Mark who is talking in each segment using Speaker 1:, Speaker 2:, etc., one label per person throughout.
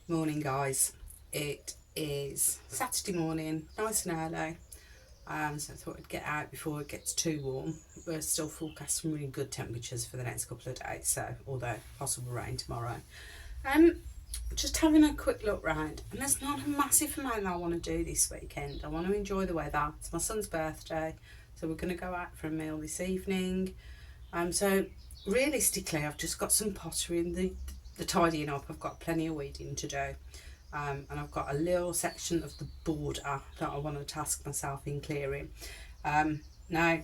Speaker 1: Morning, guys. It is Saturday morning, nice and early. So I thought I'd get out before it gets too warm. We're still forecasting really good temperatures for the next couple of days, so although possible rain tomorrow. Um, just having a quick look round, and there's not a massive amount that I want to do this weekend. I want to enjoy the weather. It's my son's birthday, so we're going to go out for a meal this evening. So realistically, I've just got some pottery and the tidying up. I've got plenty of weeding to do. And I've got a little section of the border that I want to task myself in clearing. Now,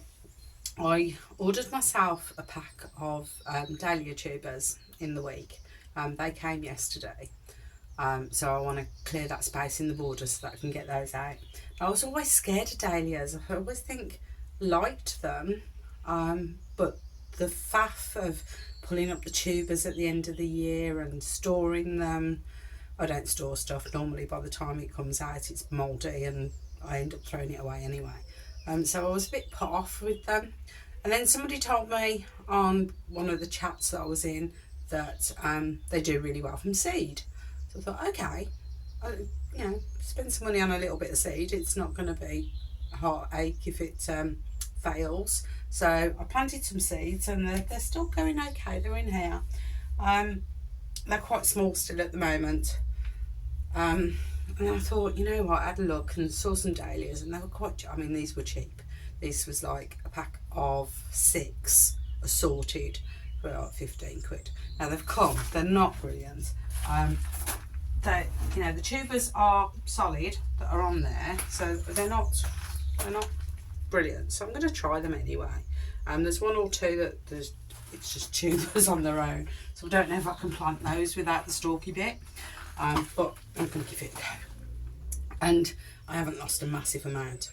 Speaker 1: I ordered myself a pack of Dahlia tubers in the week. They came yesterday. So I want to clear that space in the border so that I can get those out. I was always scared of Dahlias. I always liked them, but the faff of pulling up the tubers at the end of the year and storing them. I don't store stuff normally. By the time it comes out, it's mouldy and I end up throwing it away anyway. So I was a bit put off with them. And then somebody told me on one of the chats that I was in that they do really well from seed. So I thought, okay, spend some money on a little bit of seed. It's not going to be a heartache if it fails. So I planted some seeds and they're still going okay. They're in here. They're quite small still at the moment. And I thought, you know what, I had a look and saw some dahlias and they were quite, these were cheap. This was like a pack of 6 assorted for like 15 quid. Now they've come, they're not brilliant. The tubers are solid that are on there, so they're not brilliant. So I'm going to try them anyway. There's one or two that it's just tubers on their own, so I don't know if I can plant those without the stalky bit, but I'm going to give it a go. And I haven't lost a massive amount.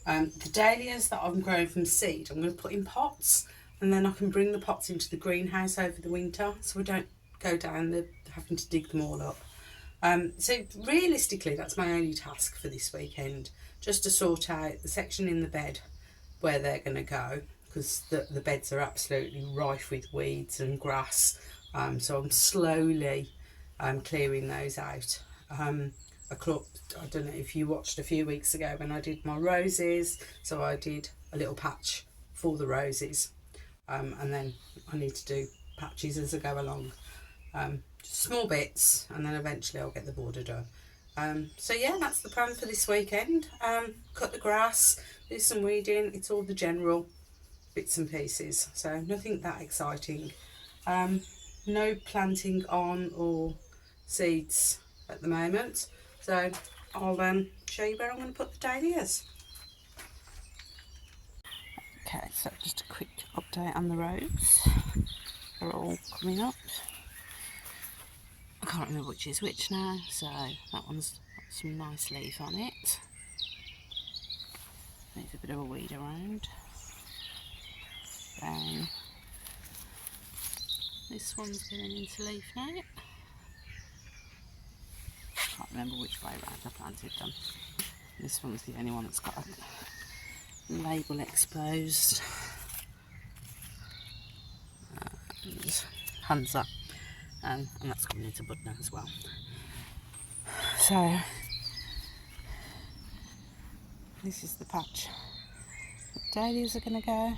Speaker 1: The dahlias that I'm growing from seed, I'm going to put in pots, and then I can bring the pots into the greenhouse over the winter, so I don't go down having to dig them all up. So realistically, that's my only task for this weekend, just to sort out the section in the bed where they're going to go, because the beds are absolutely rife with weeds and grass. So I'm slowly clearing those out. I don't know if you watched a few weeks ago when I did my roses, so I did a little patch for the roses, and then I need to do patches as I go along. Just small bits, and then eventually I'll get the border done. So yeah, that's the plan for this weekend. Cut the grass, do some weeding. It's all the general bits and pieces, so nothing that exciting. No planting on or seeds at the moment, so I'll show you where I'm going to put the dahlias. Okay, so just a quick update on the rows. They're all coming up. I can't remember which is which now, so that one's got some nice leaf on it. Needs a bit of a weed around. Then this one's going into leaf now. Can't remember which way around I planted them. This one's the only one that's got a label exposed. And hands up. And that's coming into bud now as well. So this is the patch the dahlias are going to go.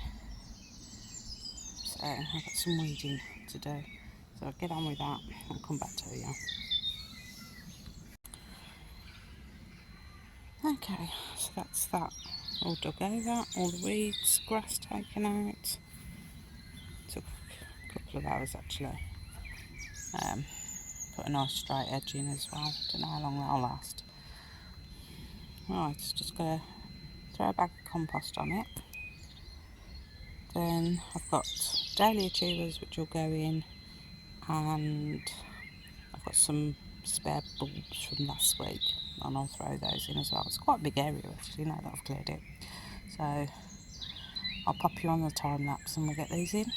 Speaker 1: So I've got some weeding to do, so I'll get on with that and come back to you. Okay, so that's that all dug over, all the weeds, grass taken out. Took a couple of hours actually. Put a nice straight edge in as well. Don't know how long that'll last. Right, just gonna throw a bag of compost on it. Then I've got dahlia tubers which will go in, and I've got some spare bulbs from last week, and I'll throw those in as well. It's quite a big area actually now that I've cleared it. So I'll pop you on the time lapse and we'll get these in.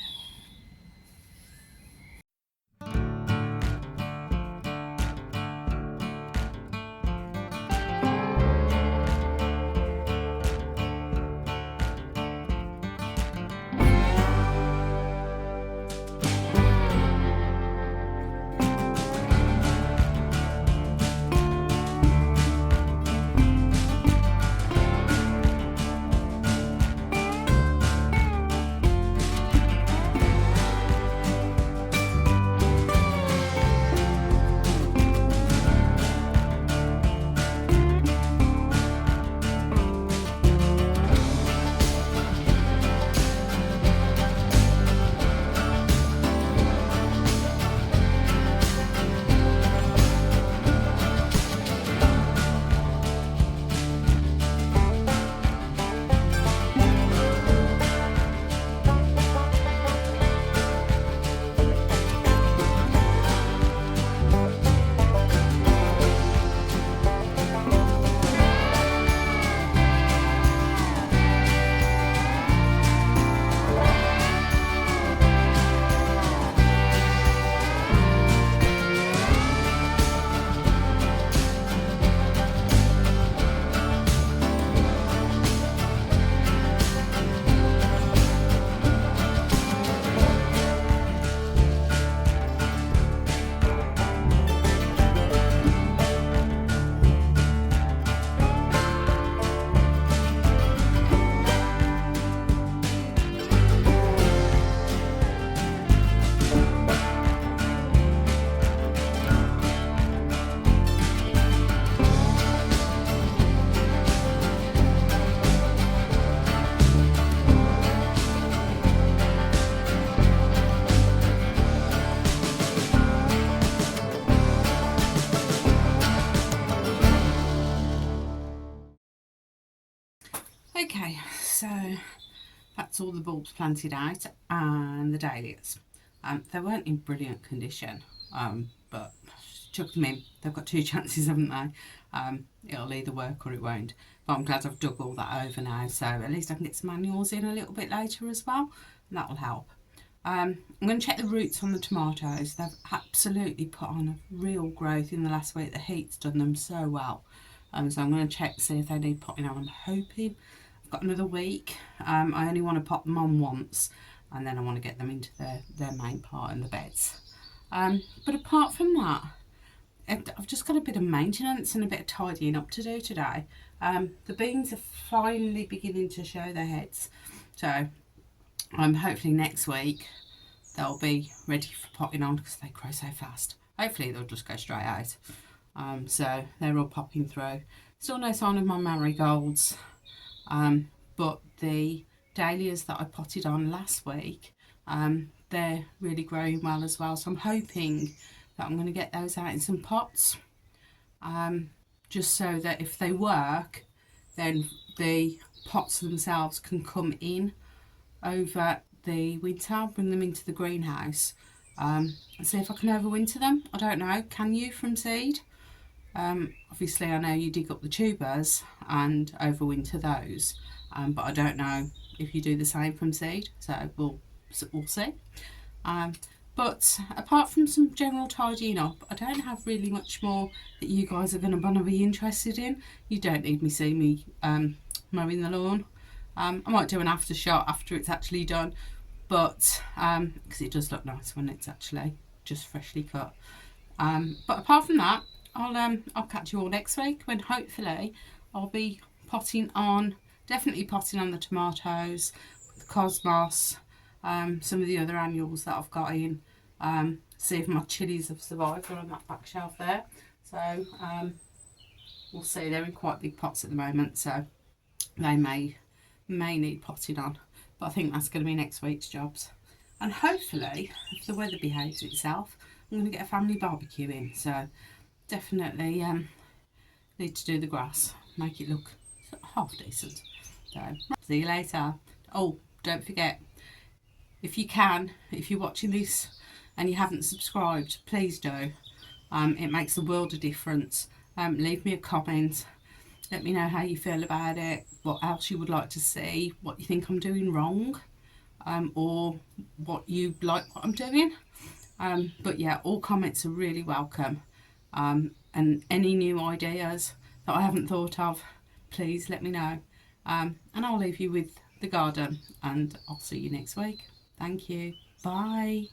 Speaker 1: That's all the bulbs planted out, and the dahlias. They weren't in brilliant condition, but chuck them in. They've got two chances, haven't they? It'll either work or it won't. But I'm glad I've dug all that over now, so at least I can get some annuals in a little bit later as well, and that will help. I'm going to check the roots on the tomatoes. They've absolutely put on a real growth in the last week. The heat's done them so well. So I'm going to check to see if they need potting on. I'm hoping I've got another week. I only want to pop them on once, and then I want to get them into their main part in the beds. But apart from that, I've just got a bit of maintenance and a bit of tidying up to do today. The beans are finally beginning to show their heads, so hopefully next week they'll be ready for potting on because they grow so fast. Hopefully they'll just go straight out. So they're all popping through. Still no sign of my marigolds, but the dahlias that I potted on last week, they're really growing well as well. So I'm hoping that I'm going to get those out in some pots, just so that if they work, then the pots themselves can come in over the winter, bring them into the greenhouse, and see if I can overwinter them. I don't know, can you from seed? Obviously I know you dig up the tubers and overwinter those, but I don't know if you do the same from seed, so we'll see. But apart from some general tidying up, I don't have really much more that you guys are going to be interested in. You don't need me see me mowing the lawn. I might do an after shot after it's actually done, but because it does look nice when it's actually just freshly cut. But apart from that, I'll catch you all next week when hopefully I'll be definitely potting on the tomatoes, the cosmos, some of the other annuals that I've got in. See if my chilies have survived. They're on that back shelf there, so we'll see. They're in quite big pots at the moment, so they may need potting on, but I think that's going to be next week's jobs. And hopefully, if the weather behaves itself, I'm going to get a family barbecue in, so definitely need to do the grass, make it look half decent. So see you later. Oh, don't forget, if you're watching this and you haven't subscribed, please do. It makes a world of difference. Leave me a comment. Let me know how you feel about it, what else you would like to see, what you think I'm doing wrong, or what you like what I'm doing. But yeah, all comments are really welcome. And any new ideas that I haven't thought of, please let me know. And I'll leave you with the garden, and I'll see you next week. Thank you. Bye.